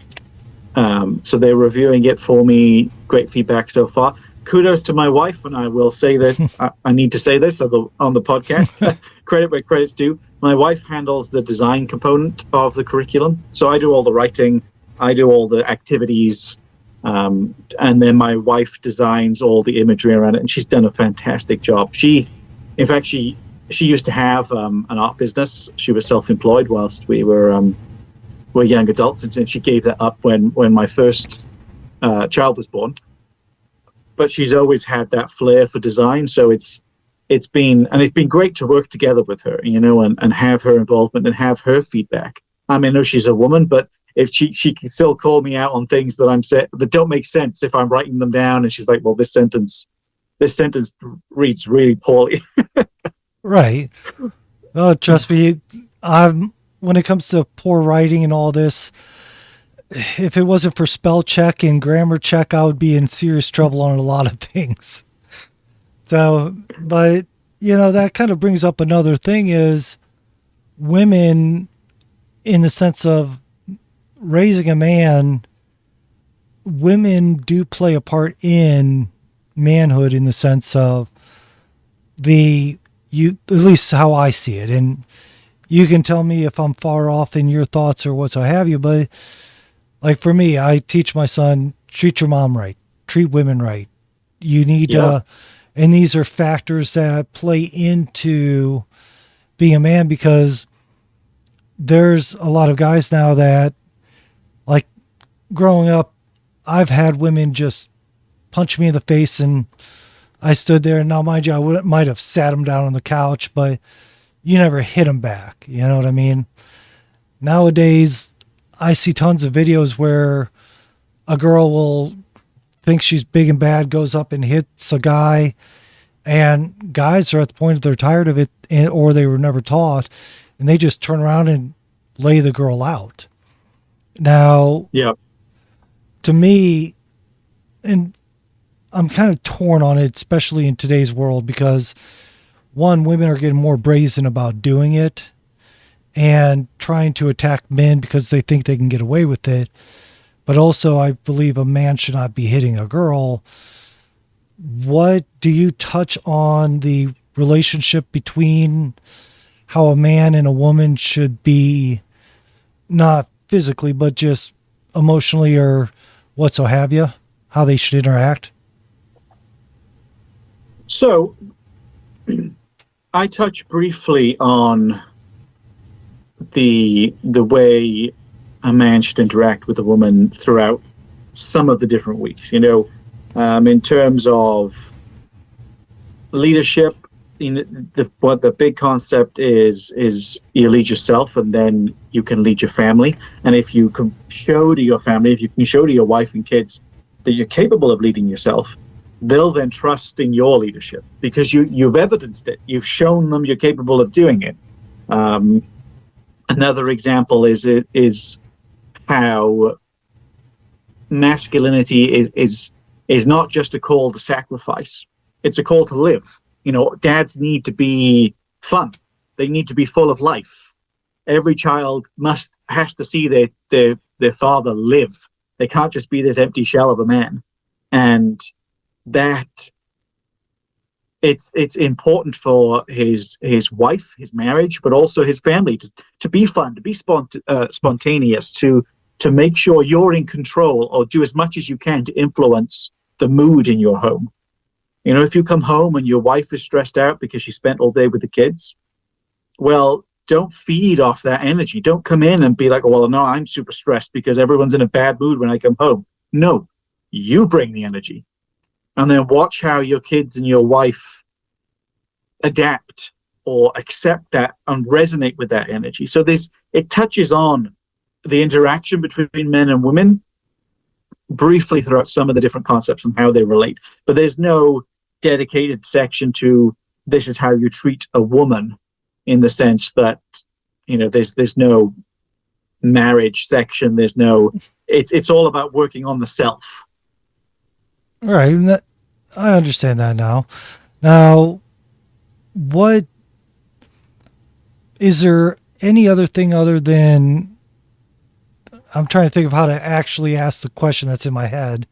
So they're reviewing it for me. Great feedback so far. Kudos to my wife, and I will say that I need to say this on the podcast. Credit where credit's due. My wife handles the design component of the curriculum. So I do all the writing, I do all the activities, and then my wife designs all the imagery around it, and she's done a fantastic job. In fact, she used to have an art business. She was self-employed whilst we were young adults, and she gave that up when my first child was born. But she's always had that flair for design, so it's been great to work together with her, and have her involvement and have her feedback. I mean, I know she's a woman, but if she can still call me out on things that that don't make sense if I'm writing them down, and she's like, well, this sentence reads really poorly. Right. Oh, trust me, when it comes to poor writing and all this, if it wasn't for spell check and grammar check, I would be in serious trouble on a lot of things. So, but, that kind of brings up another thing is women, in the sense of raising a man, women do play a part in manhood in the sense of at least how I see it. And you can tell me if I'm far off in your thoughts or what so have you, but like for me, I teach my son, treat your mom right, treat women right. You need and these are factors that play into being a man, because there's a lot of guys now that, like, growing up, I've had women just punch me in the face and I stood there, and now mind you, I might have sat them down on the couch, but you never hit them back. You know what I mean? Nowadays, I see tons of videos where a girl will think she's big and bad, goes up and hits a guy, and guys are at the point that they're tired of it, or they were never taught, and they just turn around and lay the girl out. Now, to me, and I'm kind of torn on it, especially in today's world, because one, women are getting more brazen about doing it and trying to attack men because they think they can get away with it. But also, I believe a man should not be hitting a girl. What do you touch on the relationship between how a man and a woman should be, not physically, but just emotionally or what so have you, how they should interact? So I touch briefly on the way a man should interact with a woman throughout some of the different weeks. In terms of leadership, what the big concept is you lead yourself, and then you can lead your family. And if you can show to your family, if you can show to your wife and kids that you're capable of leading yourself, they'll then trust in your leadership because you've evidenced it. You've shown them you're capable of doing it. Another example is how masculinity is not just a call to sacrifice. It's a call to live. Dads need to be fun. They need to be full of life. Every child has to see their father live. They can't just be this empty shell of a man. And that it's important for his wife, his marriage, but also his family to be fun, to be spontaneous, to make sure you're in control, or do as much as you can to influence the mood in your home. If you come home and your wife is stressed out because she spent all day with the kids, well, don't feed off that energy. Don't come in and be like, oh, well, no, I'm super stressed because everyone's in a bad mood when I come home. No, you bring the energy. And then watch how your kids and your wife adapt or accept that and resonate with that energy. So it touches on the interaction between men and women, briefly throughout some of the different concepts and how they relate, but there's no dedicated section to this is how you treat a woman, in the sense that, you know, there's no marriage section. There's no, it's all about working on the self. Right. I understand that now. Now, what is there any other thing other than, I'm trying to think of how to actually ask the question that's in my head,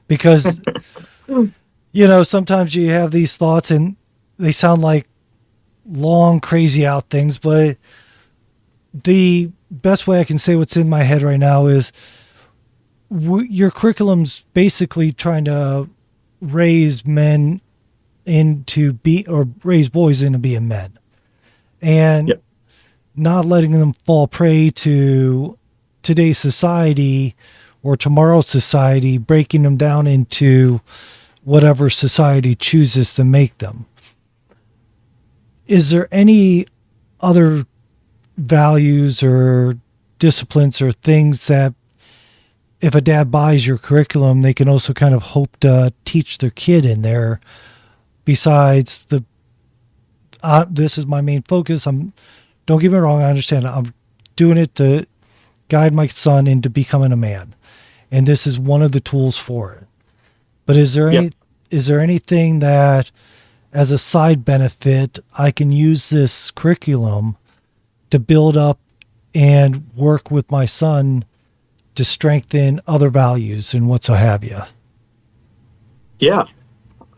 because, you know, sometimes you have these thoughts and they sound like long, crazy out things, but the best way I can say what's in my head right now is your curriculum's basically trying to raise men into raise boys into being men, and Yep. not letting them fall prey to today's society or tomorrow's society, breaking them down into whatever society chooses to make them. Is there any other values or disciplines or things that if a dad buys your curriculum, they can also kind of hope to teach their kid in there, besides the this is my main focus. Don't get me wrong, I understand I'm doing it to guide my son into becoming a man, and this is one of the tools for it. But is there anything that, as a side benefit, I can use this curriculum to build up and work with my son to strengthen other values and what so have you? Yeah.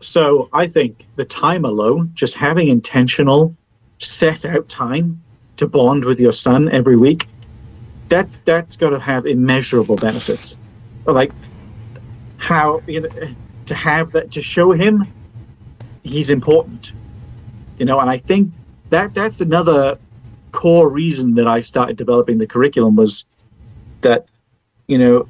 So I think the time alone, just having intentional, set out time to bond with your son every week, that's got to have immeasurable benefits. Like how, you know, to have that, to show him he's important, you know. And I think that's another core reason that I started developing the curriculum, was that, you know,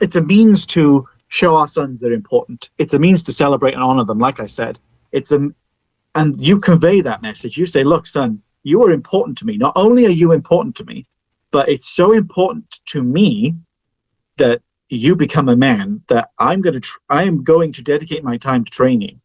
it's a means to show our sons they're important. It's a means to celebrate and honor them. Like I said, and you convey that message. You say, look, son, you are important to me. Not only are you important to me, but it's so important to me that you become a man, that I am going to dedicate my time to training,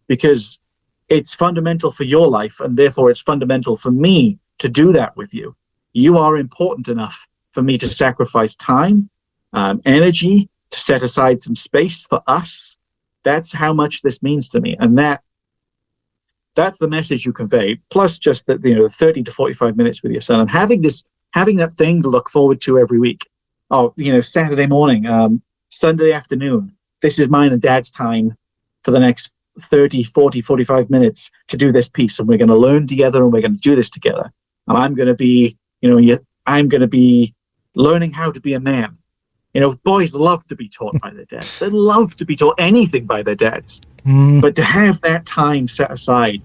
because it's fundamental for your life, and therefore it's fundamental for me to do that with you. You are important enough for me to sacrifice time, energy, to set aside some space for us. That's how much this means to me, and that's the message you convey. Plus, just that, you know, 30 to 45 minutes with your son, and having that thing to look forward to every week. Oh, you know, Saturday morning, Sunday afternoon, this is mine and dad's time for the next 30, 40, 45 minutes to do this piece, and we're going to learn together, and we're going to do this together. And I'm going to be, you know, I'm going to be learning how to be a man. You know, boys love to be taught by their dads. They love to be taught anything by their dads. But to have that time set aside,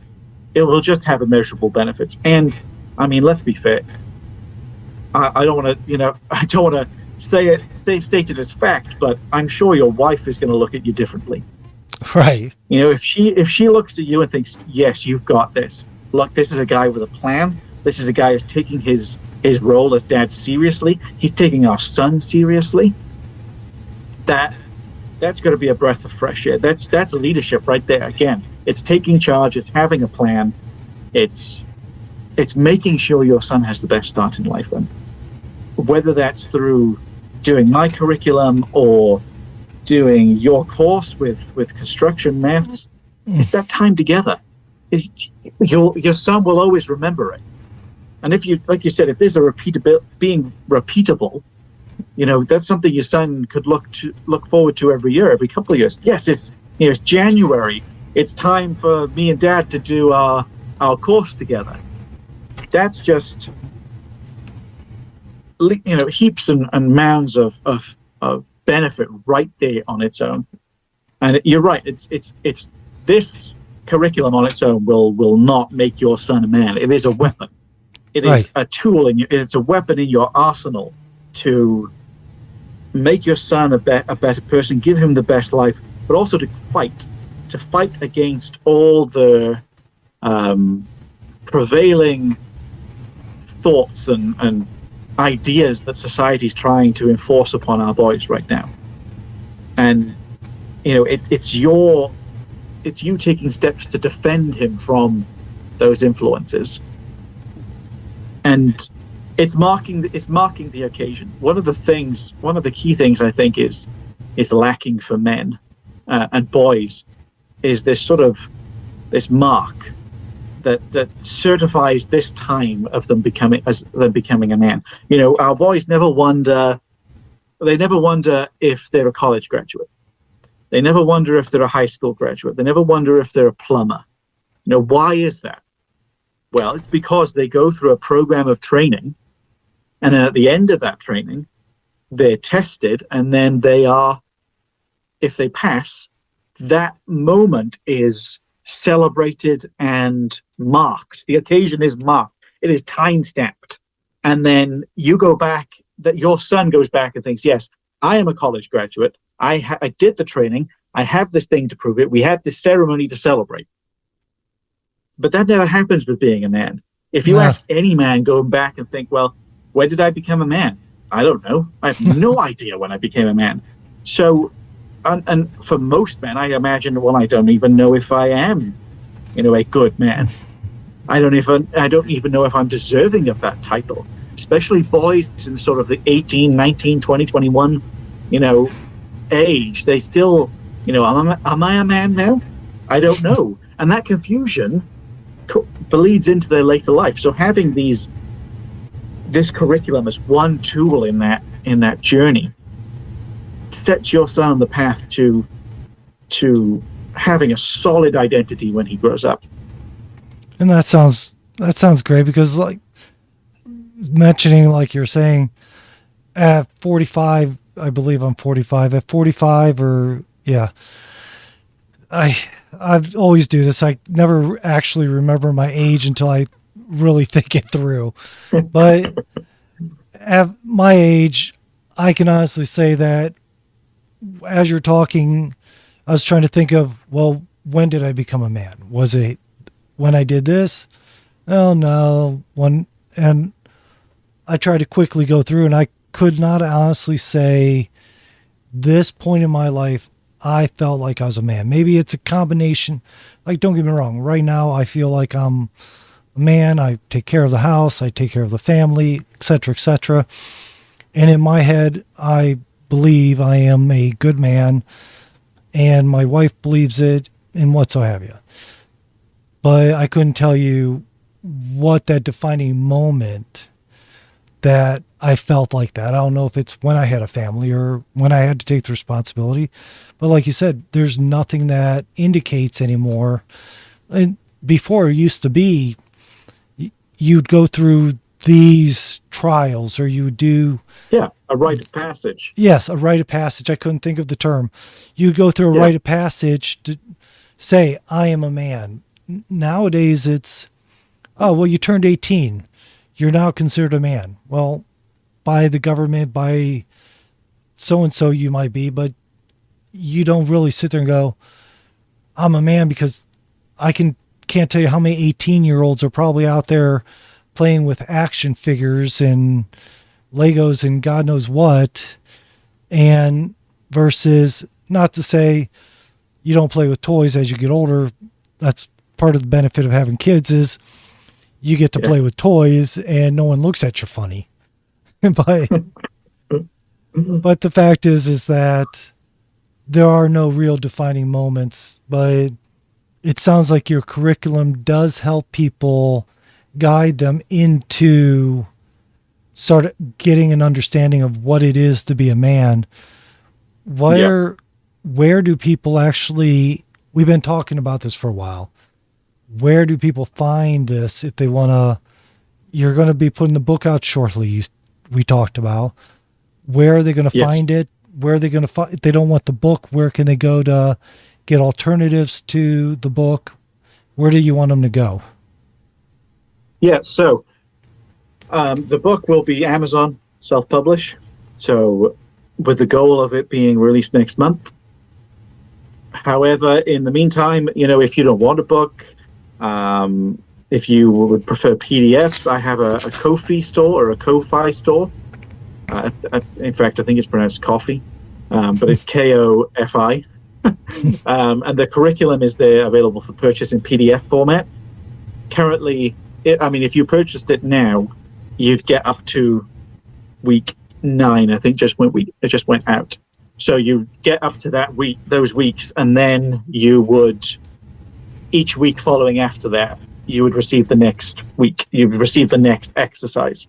it will just have immeasurable benefits. And I mean, let's be fair. I don't want to, you know, I don't want to state it as fact, but I'm sure your wife is going to look at you differently. Right. You know, if she looks at you and thinks, yes, you've got this. Look, this is a guy with a plan. This is a guy who's taking his role as dad seriously. He's taking our son seriously. That's going to be a breath of fresh air. That's leadership right there. Again, it's taking charge. It's having a plan. It's making sure your son has the best start in life. And whether that's through doing my curriculum or doing your course with construction maths, it's that time together. Your son will always remember it. And if you, like you said, if there's being repeatable, you know, that's something your son could look forward to every year, every couple of years. Yes, it's January. It's time for me and dad to do our course together. That's just, you know, heaps and mounds of benefit right there on its own. And you're right. It's this curriculum on its own will not make your son a man. It is a weapon. It is a tool, it's a weapon in your arsenal to make your son a better person, give him the best life, but also to fight against all the prevailing thoughts and ideas that society's trying to enforce upon our boys right now. And it's you taking steps to defend him from those influences, and it's marking the occasion. One of the key things I think is lacking for men and boys is this mark that certifies this time of them becoming a man. Our boys never wonder if they're a college graduate. They never wonder if they're a high school graduate. They never wonder if they're a plumber. Why is that? Well, it's because they go through a program of training, and then at the end of that training, they're tested, and then if they pass, that moment is celebrated and marked. The occasion is marked. It is time-stamped. And then your son goes back and thinks, yes, I am a college graduate. I did the training. I have this thing to prove it. We have this ceremony to celebrate. But that never happens with being a man. If you ask any man going back and think, well, when did I become a man? I don't know. I have no idea when I became a man. So, and for most men, I imagine, well, I don't even know if I am, a good man. I don't even know if I'm deserving of that title. Especially boys in sort of the 18, 19, 20, 21, age. They still, am I a man now? I don't know. And that confusion bleeds into their later life. So having this curriculum as one tool in that journey sets your son on the path to having a solid identity when he grows up. And that sounds great, because like mentioning, like you're saying, at 45, I believe I'm 45. At 45, I've always do this. I never actually remember my age until I really think it through. But at my age, I can honestly say that as you're talking, I was trying to think of, well, when did I become a man? Was it when I did this? Oh, no. And I tried to quickly go through, and I could not honestly say this point in my life I felt like I was a man. Maybe it's a combination. Like, don't get me wrong. Right now, I feel like I'm a man. I take care of the house. I take care of the family, etc., etc. And in my head, I believe I am a good man, and my wife believes it, and what so have you. But I couldn't tell you what that defining moment that I felt like that. I don't know if it's when I had a family or when I had to take the responsibility. But like you said, there's nothing that indicates anymore. And before, it used to be you'd go through these trials, or you would do... Yeah, a rite of passage. Yes, a rite of passage. I couldn't think of the term. You'd go through a rite of passage to say, I am a man. Nowadays, it's, oh, well, you turned 18. You're now considered a man. Well, by the government, by so-and-so you might be, but you don't really sit there and go, I'm a man, because I can't tell you how many 18-year-olds are probably out there playing with action figures and Legos and God knows what, and versus, not to say you don't play with toys as you get older. That's part of the benefit of having kids, is you get to play with toys and no one looks at you funny. but the fact is that there are no real defining moments, but it sounds like your curriculum does help people, guide them into sort of getting an understanding of what it is to be a man. Where do people actually, we've been talking about this for a while, where do people find this if they want to? You're going to be putting the book out shortly, we talked about. Where are they going to find it? Where are they going to find, if they don't want the book, where can they go to get alternatives to the book? Where do you want them to go? Yeah, so the book will be Amazon self-publish, so with the goal of it being released next month. However, in the meantime, if you don't want a book, If you would prefer PDFs, I have a Ko-fi store or a Ko-fi store. In fact, I think it's pronounced coffee, but it's Kofi. And the curriculum is there available for purchase in PDF format. Currently, if you purchased it now, you'd get up to week 9. I think it just went out. So you get up to those weeks, and then you would, each week following after that, you would receive the next week. You would receive the next exercise.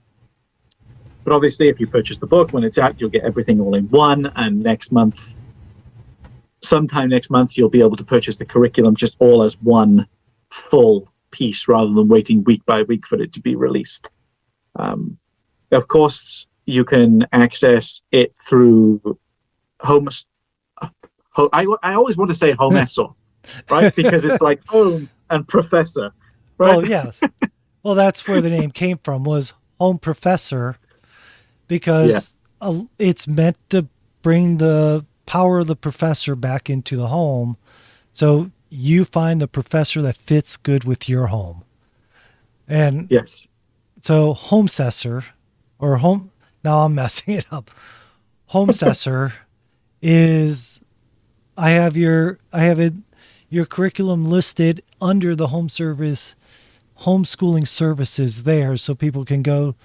But obviously, if you purchase the book when it's out, you'll get everything all in one. And sometime next month, you'll be able to purchase the curriculum just all as one full piece rather than waiting week by week for it to be released. Of course, you can access it through I always want to say Homessor, right? Because it's like home and professor, right? Well, yeah. Well, that's where the name came from, was Home Professor, because it's meant to bring the power of the professor back into the home. So you find the professor that fits good with your home. And yes. So Homessor, now I'm messing it up. Homessor is, I have your curriculum listed under the homeschooling services there, so people can go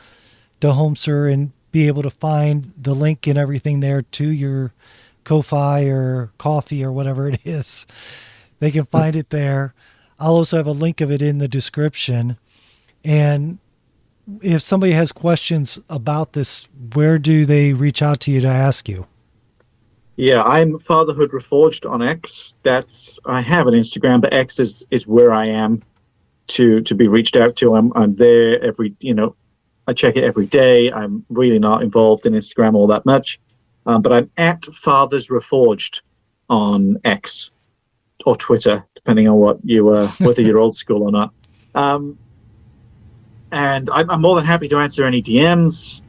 to Homessor and be able to find the link and everything there to your Ko-fi or coffee or whatever it is. They can find it there. I'll also have a link of it in the description. And if somebody has questions about this, where do they reach out to you to ask you? Yeah, I'm Fatherhood Reforged on X. I have an Instagram, but X is where I am to be reached out to. I'm there I check it every day. I'm really not involved in Instagram all that much, but I'm at Fathers Reforged on X or Twitter, depending on whether you're old school or not. And I'm more than happy to answer any DMs.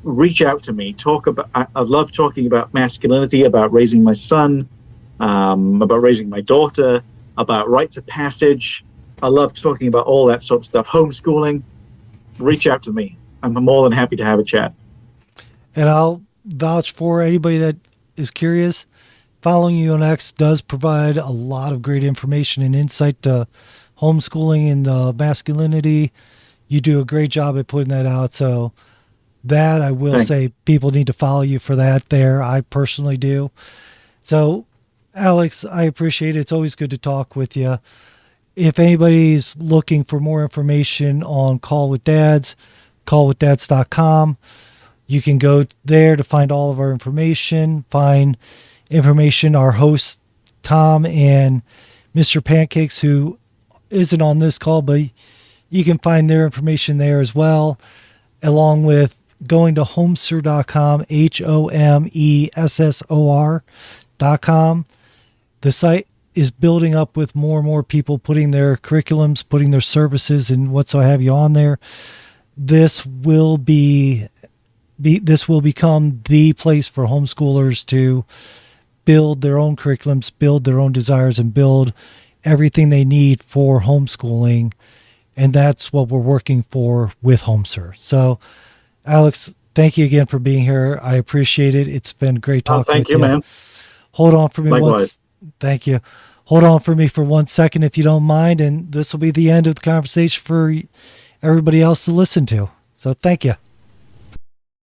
Reach out to me. I love talking about masculinity, about raising my son, about raising my daughter, about rites of passage. I love talking about all that sort of stuff. Homeschooling. Reach out to me. I'm more than happy to have a chat. And I'll vouch for anybody that is curious. Following you on X does provide a lot of great information and insight to homeschooling and masculinity. You do a great job at putting that out. So that I will say, people need to follow you for that there. I personally do. So Alex, I appreciate it. It's always good to talk with you. If anybody's looking for more information on Call with Dads, callwithdads.com. You can go there to find all of our information, find information, our hosts, Tom and Mr. Pancakes, who isn't on this call, but you can find their information there as well, along with going to homessor.com, HOMESSOR.com. The site is building up with more and more people putting their curriculums, putting their services and whatso have you on there. This will become the place for homeschoolers to build their own curriculums, build their own desires, and build everything they need for homeschooling. And that's what we're working for with Homessor. So, Alex, thank you again for being here. I appreciate it. It's been great talking with you. Thank you, man. Hold on for me. Likewise. Thank you. Hold on for me for 1 second, if you don't mind. And this will be the end of the conversation for everybody else to listen to. So thank you.